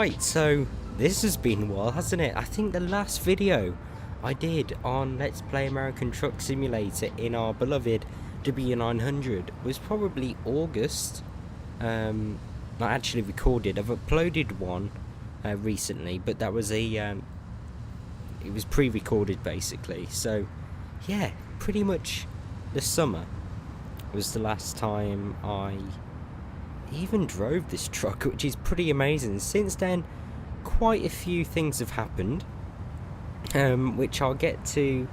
Right, so this has been a while, hasn't it? I think the last video I did on Let's Play American Truck Simulator in our beloved W900 was probably August. I actually recorded. I've uploaded one recently, but that was it was pre-recorded basically. So yeah, pretty much the summer was the last time I even drove this truck, which is pretty amazing. Since then, quite a few things have happened, which I'll get to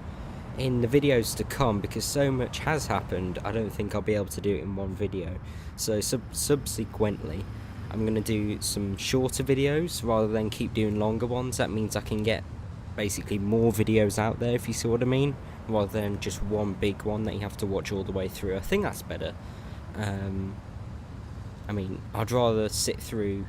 in the videos to come, because so much has happened I don't think I'll be able to do it in one video. So subsequently I'm going to do some shorter videos rather than keep doing longer ones. That means I can get basically more videos out there, if you see what I mean, rather than just one big one that you have to watch all the way through. I think that's better. I mean, I'd rather sit through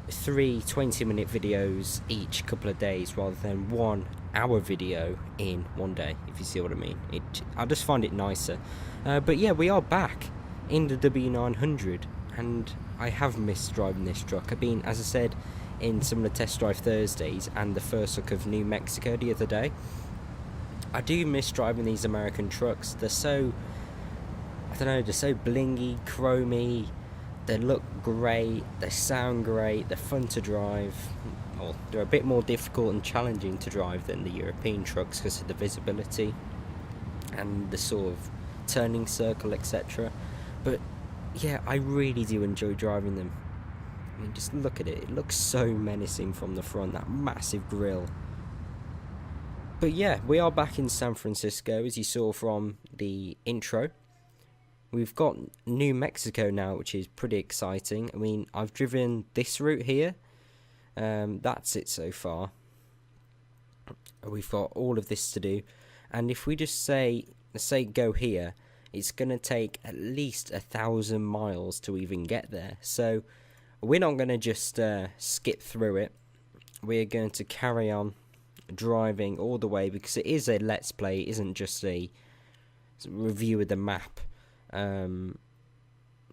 3 20-minute videos each couple of days rather than 1 hour video in one day, if you see what I mean. I just find it nicer. But yeah, we are back in the W900, and I have missed driving this truck. I've been, as I said, in some of the test drive Thursdays and the first look of New Mexico the other day. I do miss driving these American trucks. They're so, I don't know, they're so blingy, chromy. They look great, they sound great, they're fun to drive. Well, they're a bit more difficult and challenging to drive than the European trucks because of the visibility and the sort of turning circle, etc. But yeah, I really do enjoy driving them. I mean, just look at it. It looks so menacing from the front, that massive grille. But yeah, we are back in San Francisco, as you saw from the intro. We've got New Mexico now, which is pretty exciting. I mean, I've driven this route here. That's it so far. We've got all of this to do. And if we just say go here, it's going to take at least 1,000 miles to even get there. So we're not going to just skip through it. We're going to carry on driving all the way, because it is a Let's Play. It isn't just a review of the map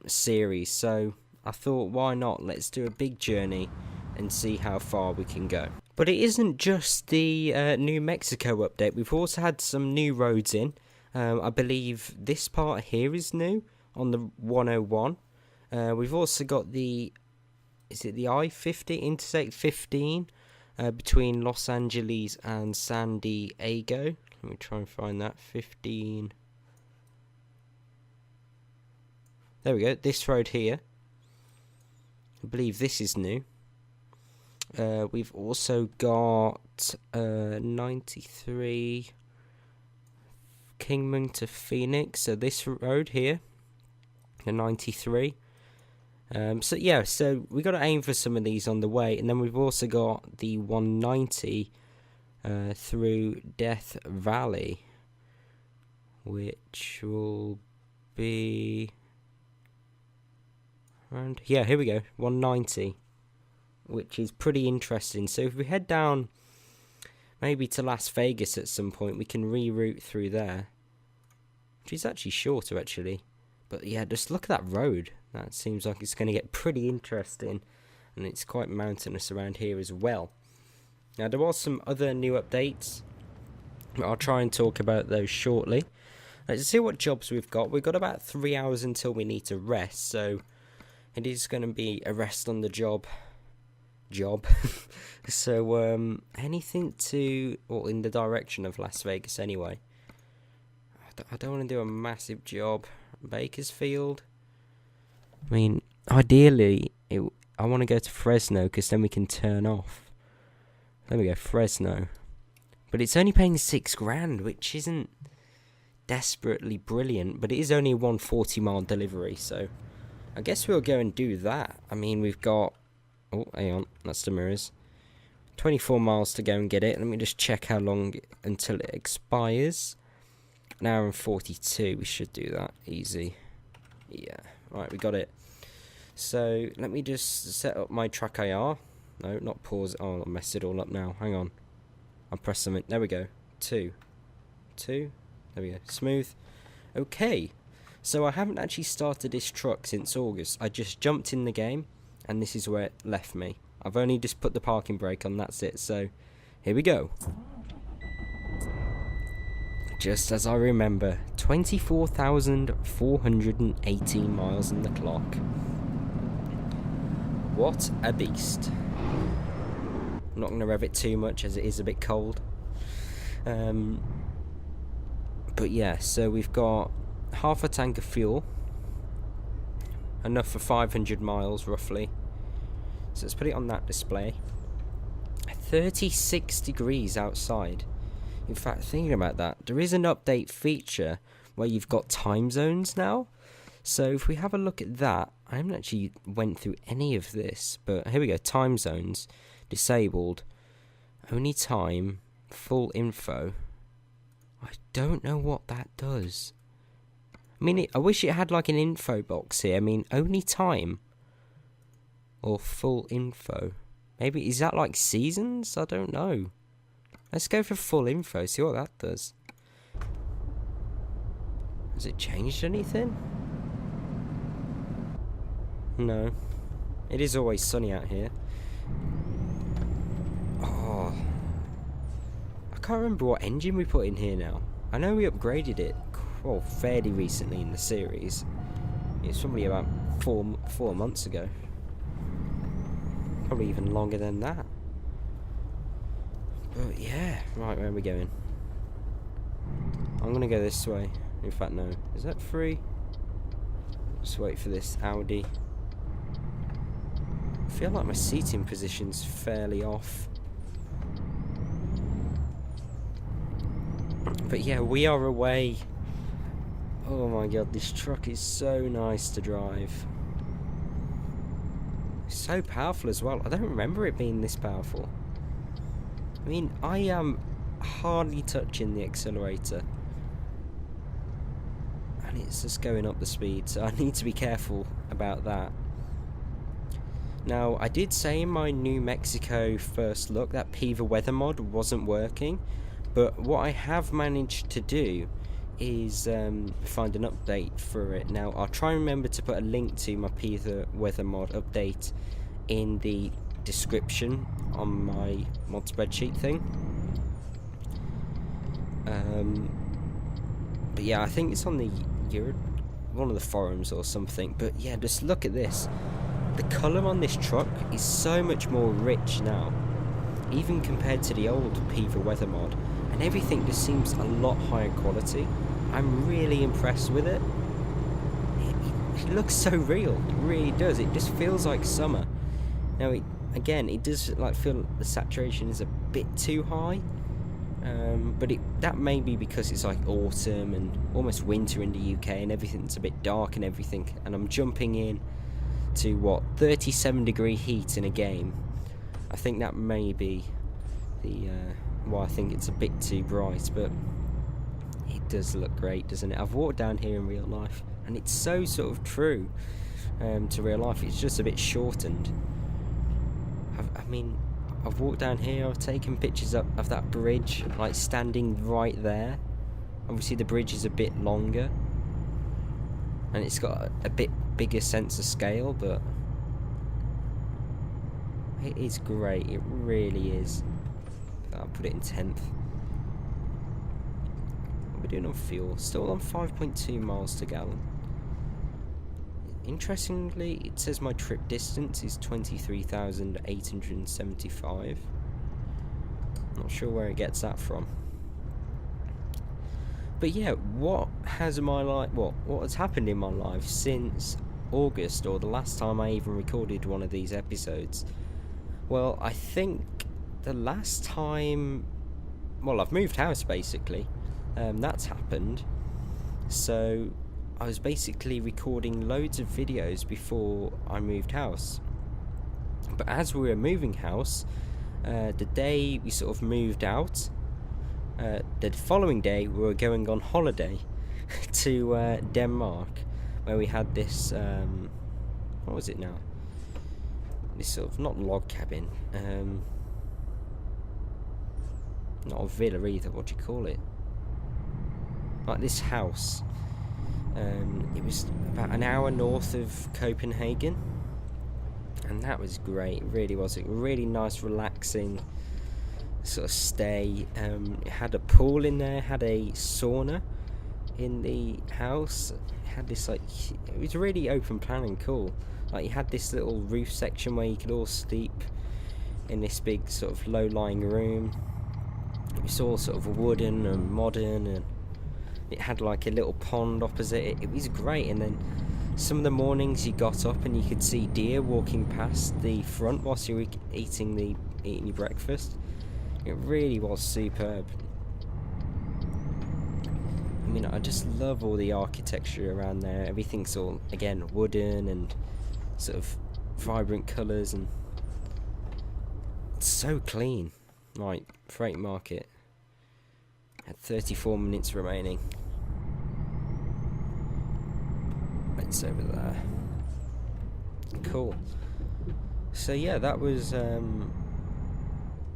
series. So I thought, why not, let's do a big journey and see how far we can go. But it isn't just the New Mexico update. We've also had some new roads in. I believe this part here is new on the 101. We've also got the, is it the I-50, Interstate 15, between Los Angeles and San Diego. Let me try and find that. 15. There we go, this road here. I believe this is new. We've also got 93 Kingman to Phoenix. So this road here, the 93. So yeah, so we got to aim for some of these on the way. And then we've also got the 190 through Death Valley, which will be... And yeah, here we go, 190, which is pretty interesting. So if we head down maybe to Las Vegas at some point, we can reroute through there, which is actually shorter actually. But yeah, just look at that road. That seems like it's going to get pretty interesting, and it's quite mountainous around here as well. Now, there are some other new updates. I'll try and talk about those shortly. Let's see what jobs we've got. We've got about 3 hours until we need to rest, so it is going to be a rest on the job. So, anything to, or in the direction of Las Vegas anyway. I don't want to do a massive job. Bakersfield. I mean, ideally, I want to go to Fresno, because then we can turn off. There we go, Fresno. But it's only paying $6,000, which isn't desperately brilliant, but it is only a 140-mile delivery, so I guess we'll go and do that. I mean, we've got... Oh, hang on. That's the mirrors. 24 miles to go and get it. Let me just check how long until it expires. An hour and 42. We should do that. Easy. Yeah. Right, we got it. So, let me just set up my Trackir. No, not pause. Oh, I messed it all up now. Hang on. I'll press something. There we go. 2. There we go. Smooth. Okay. So I haven't actually started this truck since August. I just jumped in the game, and this is where it left me. I've only just put the parking brake on, that's it. So here we go. Just as I remember, 24,418 miles on the clock. What a beast. I'm not going to rev it too much as it is a bit cold. But yeah, so we've got half a tank of fuel. Enough for 500 miles roughly. So let's put it on that display. 36 degrees outside. In fact, thinking about that, there is an update feature where you've got time zones now. So if we have a look at that, I haven't actually went through any of this, but here we go, time zones, disabled, only time, full info. I don't know what that does. I mean, I wish it had like an info box here. I mean, only time or full info. Maybe, is that like seasons? I don't know. Let's go for full info, see what that does. Has it changed anything? No. It is always sunny out here. Oh. I can't remember what engine we put in here now. I know we upgraded it, well, fairly recently in the series. It's probably about four months ago. Probably even longer than that. But yeah, right, where are we going? I'm gonna go this way. In fact, no. Is that free? Just wait for this Audi. I feel like my seating position's fairly off. But yeah, we are away. Oh my god, this truck is so nice to drive. It's so powerful as well. I don't remember it being this powerful. I mean, I am hardly touching the accelerator. And it's just going up the speed, so I need to be careful about that. Now, I did say in my New Mexico first look that Piva weather mod wasn't working, but what I have managed to do is find an update for it. Now, I'll try and remember to put a link to my Piva weather mod update in the description on my mod spreadsheet thing. But yeah, I think it's on the one of the forums or something. But yeah, just look at this. The colour on this truck is so much more rich now, even compared to the old Piva weather mod, and everything just seems a lot higher quality. I'm really impressed with it. It looks so real. It really does. It just feels like summer. Now, again, it does like feel the saturation is a bit too high, but that may be because it's like autumn and almost winter in the UK, and everything's a bit dark and everything. And I'm jumping in to what 37 degree heat in a game. I think that may be the why I think it's a bit too bright, but it does look great, doesn't it? I've walked down here in real life, and it's so sort of true to real life. It's just a bit shortened. I mean, I've walked down here, I've taken pictures of that bridge, like standing right there. Obviously the bridge is a bit longer, and it's got a bit bigger sense of scale, but it is great, it really is. I'll put it in 10th. What are we doing on fuel? Still on 5.2 miles to gallon. Interestingly, it says my trip distance is 23,875. Not sure where it gets that from. But yeah, what has happened in my life since August, or the last time I even recorded one of these episodes? Well, I think the last time, well, I've moved house basically. That's happened. So I was basically recording loads of videos before I moved house. But as we were moving house, the day we sort of moved out, the following day we were going on holiday to Denmark, where we had this, what was it now? This sort of, not log cabin, not a villa either, what do you call it? Like this house. It was about an hour north of Copenhagen, and that was great. It really was a really nice, relaxing sort of stay. It had a pool in there, had a sauna in the house. It had this it was really open plan and cool. Like, you had this little roof section where you could all sleep in this big sort of low-lying room. It was all sort of wooden and modern, and it had like a little pond opposite it. It was great. And then some of the mornings you got up and you could see deer walking past the front whilst you were eating your breakfast. It really was superb. I mean, I just love all the architecture around there. Everything's all, again, wooden and sort of vibrant colours, and it's so clean. Right, freight market. Had 34 minutes remaining. It's over there. Cool. So yeah, that was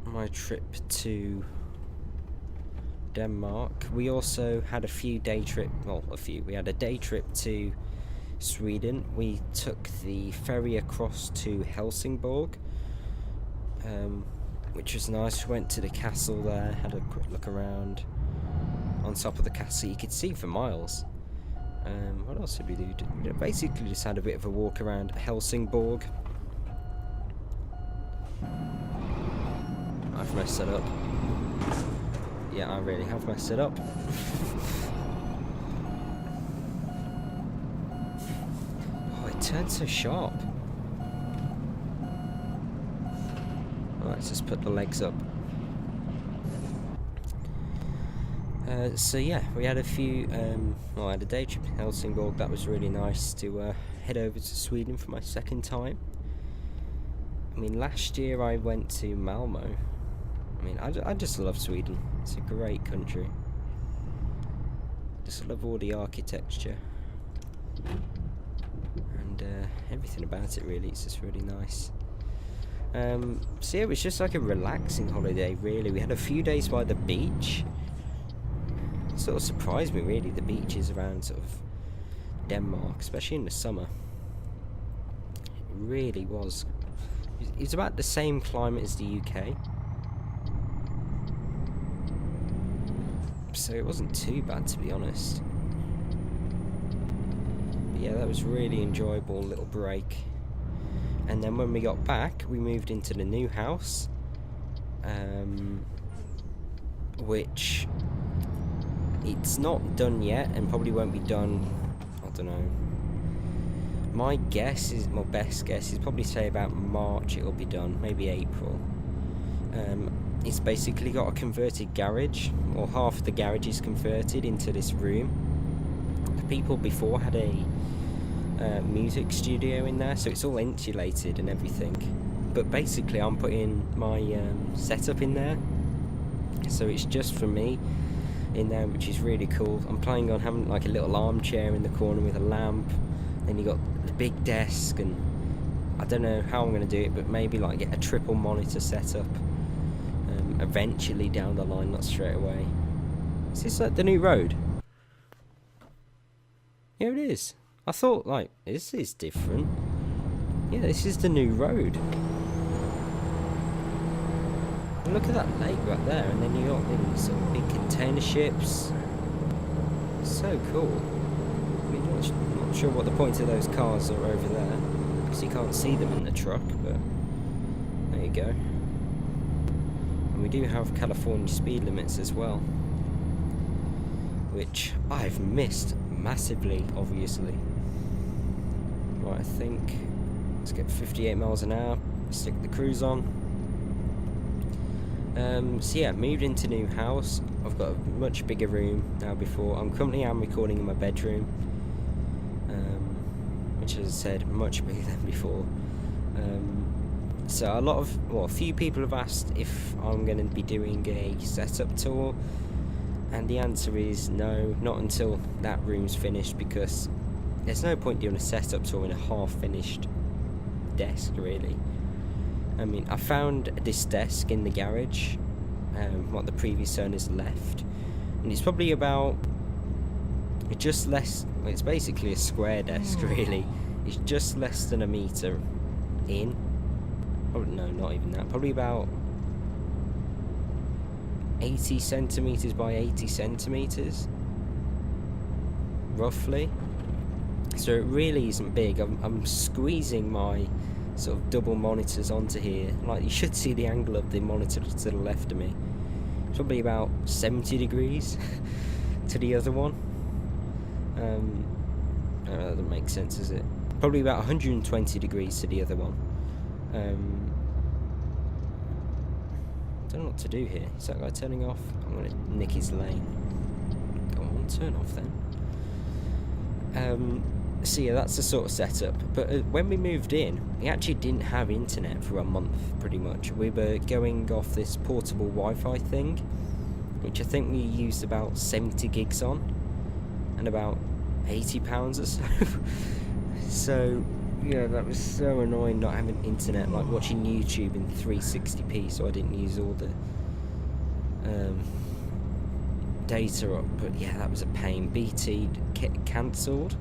my trip to Denmark. We also had a few day trip. Well, we had a day trip to Sweden. We took the ferry across to Helsingborg, which was nice. We went to the castle there, had a quick look around. On top of the castle, you could see for miles. What else did we do? Basically just had a bit of a walk around Helsingborg. I've messed it up. Yeah, I really have messed it up. Oh, it turned so sharp. Oh, let's just put the legs up. So yeah, we had a few, I had a day trip to Helsingborg. That was really nice to head over to Sweden for my second time. I mean, last year I went to Malmo. I mean, I just love Sweden. It's a great country. Just love all the architecture and everything about it, really. It's just really nice. So yeah, it was just like a relaxing holiday, really. We had a few days by the beach. It sort of surprised me, really, the beaches around sort of Denmark, especially in the summer. It really was. It's about the same climate as the UK, so it wasn't too bad, to be honest. But yeah, that was really enjoyable little break. And then when we got back, we moved into the new house, which it's not done yet and probably won't be done, I don't know. My guess is, my best guess is probably say about March it'll be done, maybe April. It's basically got a converted garage, or half of the garage is converted into this room. The people before had a music studio in there, so it's all insulated and everything. But basically I'm putting my setup in there, so it's just for me in there, which is really cool. I'm planning on having like a little armchair in the corner with a lamp. Then you got the big desk, and I don't know how I'm going to do it, but maybe like get a triple monitor setup eventually down the line, not straight away. Is this like the new road? Yeah, it is. I thought like this is different. Yeah, this is the new road. And look at that lake right there, and then you got these sort of big container ships. So cool. I mean, I'm not sure what the point of those cars are over there, because you can't see them in the truck, but there you go. And we do have California speed limits as well, which I've missed massively, obviously. Right, I think let's get 58 miles an hour, stick the cruise on. So yeah, moved into new house. I've got a much bigger room now. Before, I'm recording in my bedroom, which, as I said, much bigger than before. So a few people have asked if I'm going to be doing a setup tour, and the answer is no, not until that room's finished, because there's no point doing a setup tour in a half-finished desk, really. I mean, I found this desk in the garage, what the previous owners left, and it's probably about it's basically a square desk, really. It's just less than a metre in. Oh, no, not even that. Probably about 80 centimeters by 80 centimeters, roughly. So it really isn't big. I'm squeezing my sort of double monitors onto here. Like, you should see the angle of the monitor to the left of me. It's probably about 70 degrees to the other one. That doesn't make sense, does it? Probably about 120 degrees to the other one. Don't know what to do here. Is that guy turning off? I'm going to nick his lane. Go on, turn off then. So yeah, that's the sort of setup. But when we moved in, we actually didn't have internet for a month, pretty much. We were going off this portable Wi-Fi thing, which I think we used about 70 gigs on, and about £80 or so. So yeah, that was so annoying not having internet, like watching YouTube in 360p, so I didn't use all the data up. But yeah, that was a pain. BT cancelled.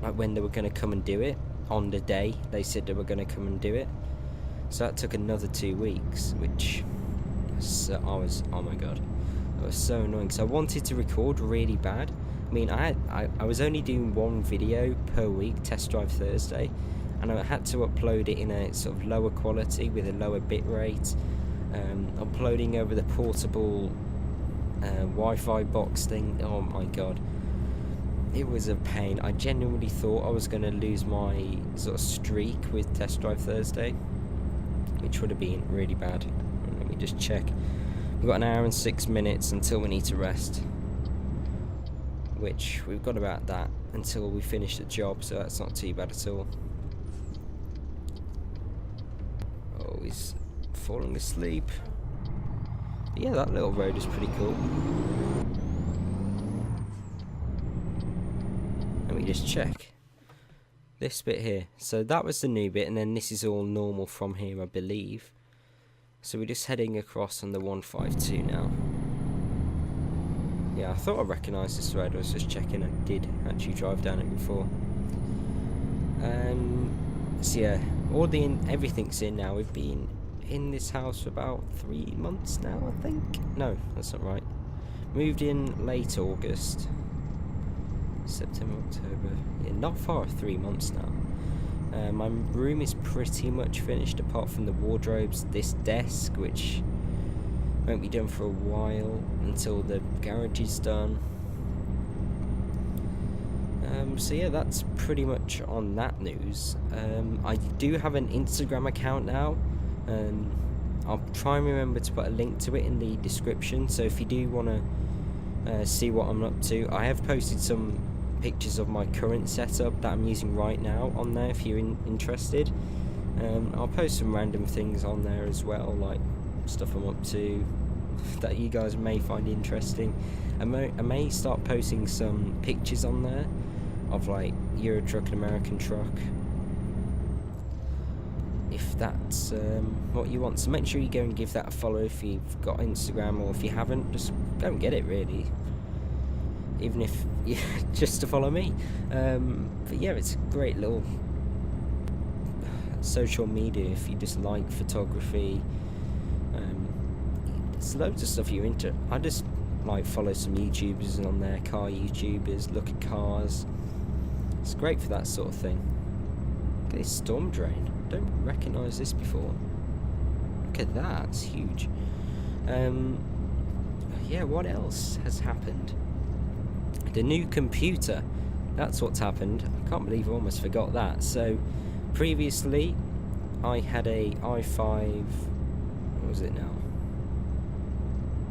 Like when they were going to come and do it on the day they said they were going to come and do it, so that took another 2 weeks, which oh my god, that was so annoying. So I wanted to record really bad. I mean, I was only doing one video per week, Test Drive Thursday, and I had to upload it in a sort of lower quality with a lower bit rate, uploading over the portable Wi-Fi box thing. Oh my god, it was a pain. I genuinely thought I was going to lose my sort of streak with Test Drive Thursday, which would have been really bad. Let me just check. We've got an hour and 6 minutes until we need to rest, which we've got about that until we finish the job, so that's not too bad at all. Oh, he's falling asleep. But yeah, that little road is pretty cool. Let me just check this bit here. So that was the new bit, and then this is all normal from here, I believe. So we're just heading across on the 152 now. Yeah, I thought I recognised this road. I was just checking. I did actually drive down it before. So yeah, everything's in now. We've been in this house for about 3 months now, I think. No, that's not right. Moved in late August. September, October. Yeah, not far off 3 months now. My room is pretty much finished, apart from the wardrobes. This desk, which won't be done for a while until the garage is done. So yeah, that's pretty much on that news. I do have an Instagram account now. I'll try and remember to put a link to it in the description, so if you do want to see what I'm up to, I have posted some pictures of my current setup that I'm using right now on there if you're interested. I'll post some random things on there as well, like stuff I'm up to that you guys may find interesting. I may start posting some pictures on there of like Euro Truck and American Truck, if that's what you want. So make sure you go and give that a follow if you've got Instagram, or if you haven't, just go and get it, really, even if just to follow me. But yeah, it's a great little social media if you just like photography. There's loads of stuff you're into. I just like follow some YouTubers on there, car YouTubers, look at cars. It's great for that sort of thing. Look at this storm drain. Don't recognise this before. Look at that, it's huge. Yeah, what else has happened? The new computer, that's what's happened. I can't believe I almost forgot that. So previously I had a i5, what was it now?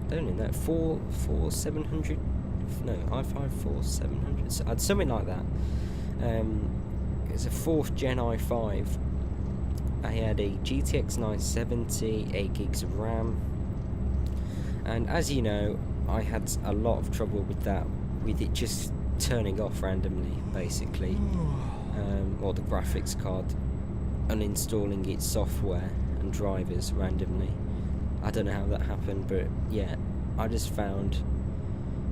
Don't know, 4700, no, i5 4700, so, something like that. It's a 4th gen i5. I had a GTX 970, 8 gigs of RAM, and as you know, I had a lot of trouble with that, with it just turning off randomly, basically, or the graphics card uninstalling its software and drivers randomly. I don't know how that happened, but yeah, I just found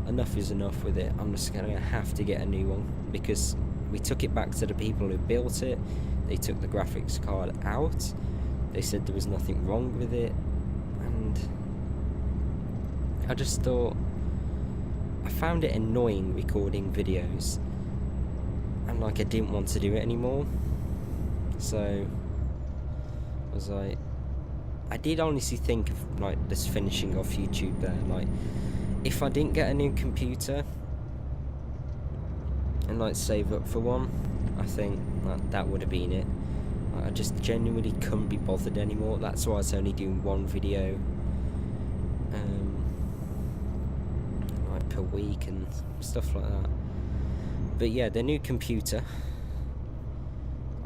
enough is enough with it. I'm just going to have to get a new one, because we took it back to the people who built it. They took the graphics card out. They said there was nothing wrong with it, and I just thought, I found it annoying recording videos, and like I didn't want to do it anymore. So I was like, I did honestly think of like just finishing off YouTube there. Like, if I didn't get a new computer and like save up for one, I think that would have been it. I just genuinely couldn't be bothered anymore. That's why I was only doing one video like per week and stuff like that. But yeah, the new computer,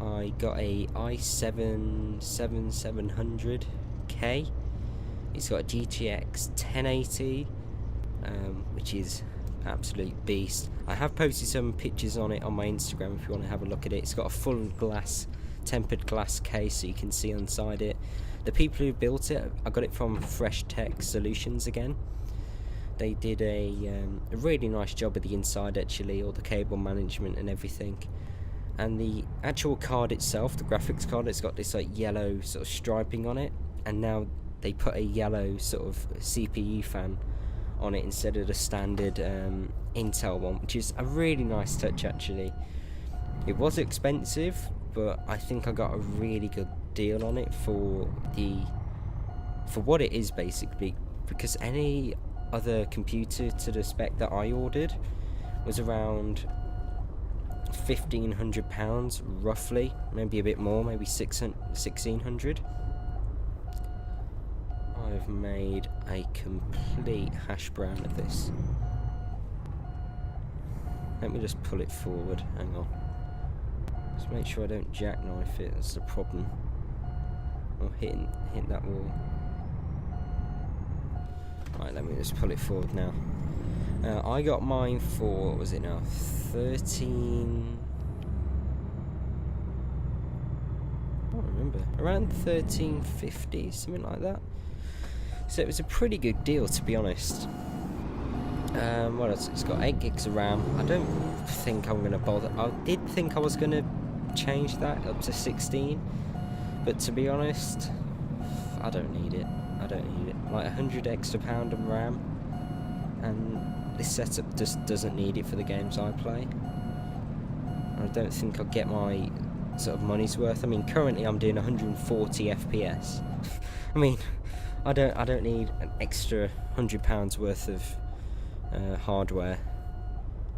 I got a i7 7700K. It's got a GTX 1080, which is absolute beast. I have posted some pictures on it on my Instagram if you want to have a look at it. It's got a full glass, tempered glass case so you can see inside it. The people who built it, I got it from Fresh Tech Solutions again. They did a really nice job of the inside actually, all the cable management and everything. And the actual card itself, the graphics card, it's got this like yellow sort of striping on it, and now they put a yellow sort of CPU fan on it instead of the standard Intel one, which is a really nice touch actually. It was expensive, but I think I got a really good deal on it for what it is basically, because any other computer to the spec that I ordered was around £1,500 roughly, maybe a bit more, maybe 1,600. I've made a complete hash brown of this. Let me just pull it forward, hang on. Just make sure I don't jackknife it, that's the problem. Or hit that wall. Right, let me just pull it forward now. I got mine for, what was it now, 13... I don't remember, around 1350, something like that. So it was a pretty good deal, to be honest. What else? It's got 8 gigs of RAM. I don't think I'm going to bother. I did think I was going to change that up to 16, but to be honest, I don't need it. I don't need it. Like £100 extra of RAM, and this setup just doesn't need it for the games I play. I don't think I'll get my sort of money's worth. I mean, currently I'm doing 140 FPS. I mean, I don't need an extra £100 worth of hardware.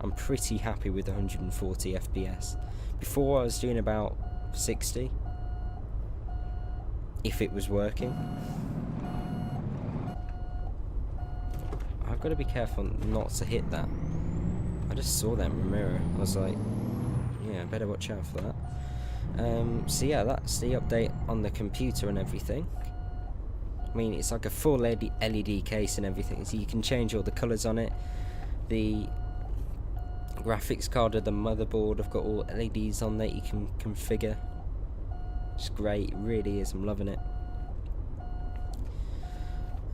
I'm pretty happy with 140 FPS. Before I was doing about 60, if it was working. I've got to be careful not to hit that. I just saw that in the mirror. I was like, yeah, better watch out for that. So yeah, that's the update on the computer and everything. I mean, it's like a full LED case and everything, so you can change all the colours on it. The graphics card of the motherboard, I've got all LEDs on there you can configure. It's great, it really is, I'm loving it.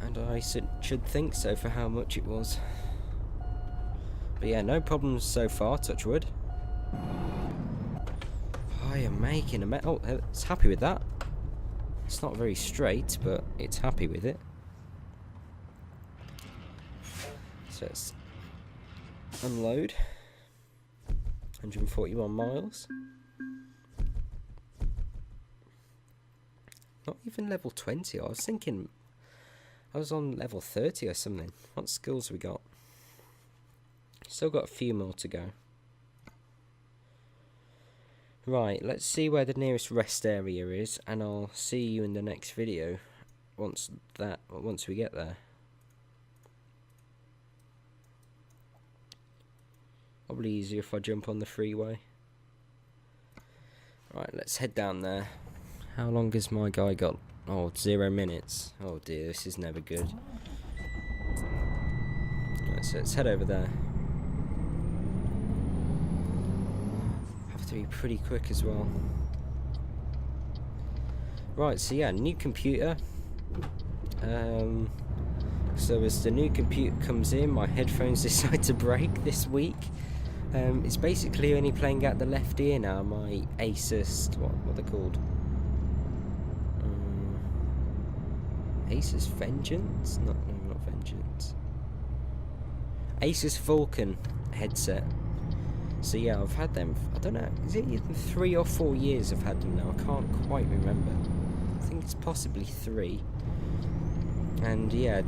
And I should think so for how much it was. But yeah, no problems so far, touch wood. I am making a oh, it's happy with that. It's not very straight, but it's happy with it. So let's unload. 141 miles. Not even level 20. I was thinking I was on level 30 or something. What skills we got? Still got a few more to go. Right, let's see where the nearest rest area is, and I'll see you in the next video once we get there. Probably easier if I jump on the freeway. Right, let's head down there. How long has my guy got? Oh, 0 minutes. Oh dear, this is never good. Right, so let's head over there. Have to be pretty quick as well. Right, so yeah, new computer. So as the new computer comes in, my headphones decide to break this week. It's basically only playing out the left ear now. My Asus, what are they called? Asus Vengeance? No, not Vengeance. Asus Vulcan headset. So yeah, I've had them, I don't know, is it either 3 or 4 years I've had them now? I can't quite remember. I think it's possibly 3. And yeah,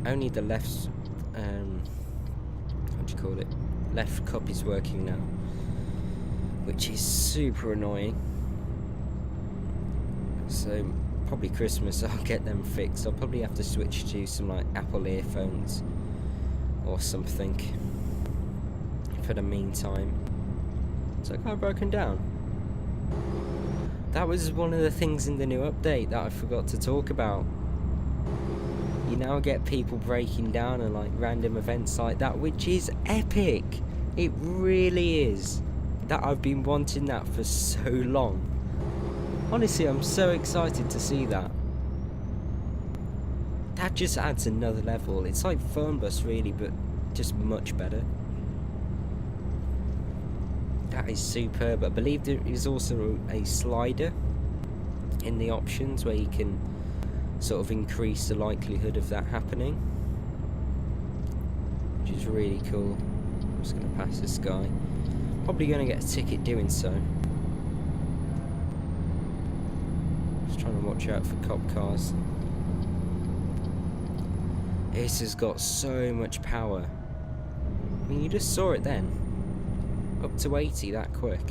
only the left, what do you call it? Left cup is working now, which is super annoying. So probably Christmas I'll get them fixed. I'll probably have to switch to some like Apple earphones or something for the meantime. So kind of broken down. That was one of the things in the new update that I forgot to talk about. You now get people breaking down and like random events like that, which is epic. It really is. That I've been wanting that for so long. Honestly, I'm so excited to see that. That just adds another level. It's like Fernbus really, but just much better. That is superb. I believe there is also a slider in the options where you can sort of increase the likelihood of that happening, which is really cool. I'm just going to pass this guy. Probably going to get a ticket doing so. Just trying to watch out for cop cars. This has got so much power. I mean, you just saw it then. Up to 80 that quick.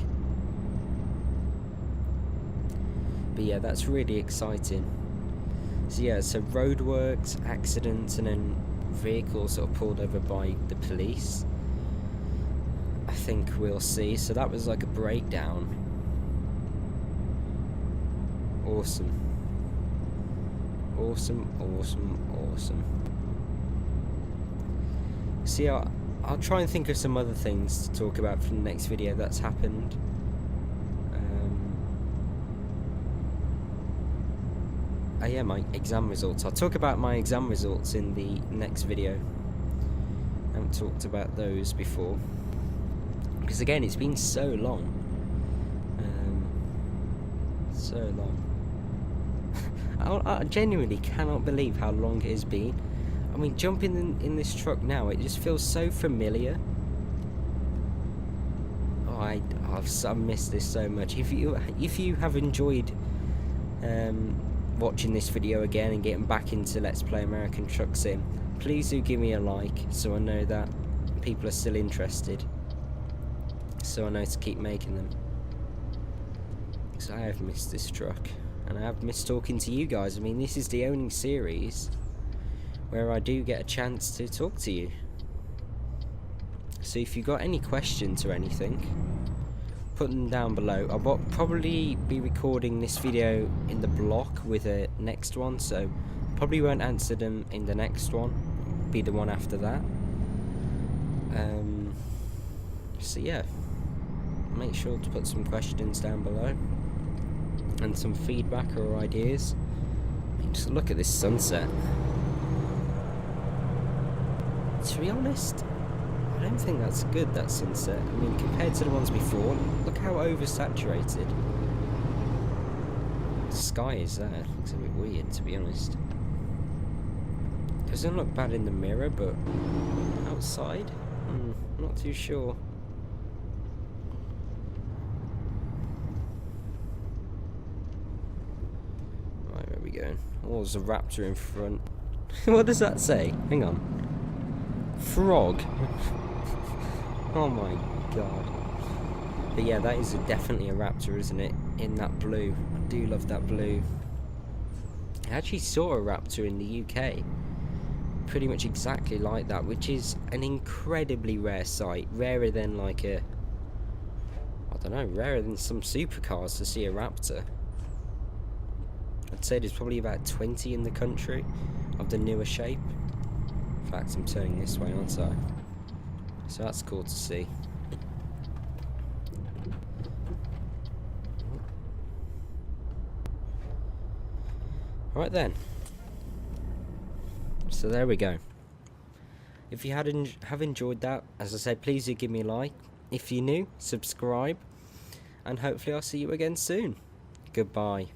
But yeah, that's really exciting. So yeah, so roadworks, accidents, and then vehicles sort of pulled over by the police. I think we'll see. So that was like a breakdown. Awesome. Awesome, awesome, awesome. See, I'll try and think of some other things to talk about for the next video that's happened. Oh yeah, my exam results. I'll talk about my exam results in the next video. I haven't talked about those before. Because again, it's been so long. So long. I genuinely cannot believe how long it has been. I mean, jumping in this truck now, it just feels so familiar. Oh, I've missed this so much. If you have enjoyed watching this video again and getting back into Let's Play American Truck Sim, please do give me a like so I know that people are still interested, so I know to keep making them. Because I have missed this truck, and I have missed talking to you guys. I mean, this is the only series where I do get a chance to talk to you. So if you've got any questions or anything, put them down below. I'll probably be recording this video in the block with a next one, so probably won't answer them in the next one. Be the one after that. So yeah, make sure to put some questions down below and some feedback or ideas. I mean, just look at this sunset. To be honest, I don't think that's good, that sunset. I mean, compared to the ones before, look how oversaturated the sky is there. It looks a bit weird, to be honest. Doesn't look bad in the mirror, but outside, not too sure. Right, where are we going? Oh, there's a raptor in front. What does that say? Hang on. Frog. Oh my god. But yeah, that is definitely a raptor, isn't it? In that blue. I do love that blue. I actually saw a raptor in the UK. Pretty much exactly like that, which is an incredibly rare sight. Rarer than like a... I don't know, rarer than some supercars to see a raptor. I'd say there's probably about 20 in the country of the newer shape. In fact, I'm turning this way, aren't I? So that's cool to see. Right then. So there we go. If you have enjoyed that, as I said, please do give me a like. If you're new, subscribe, and hopefully I'll see you again soon. Goodbye.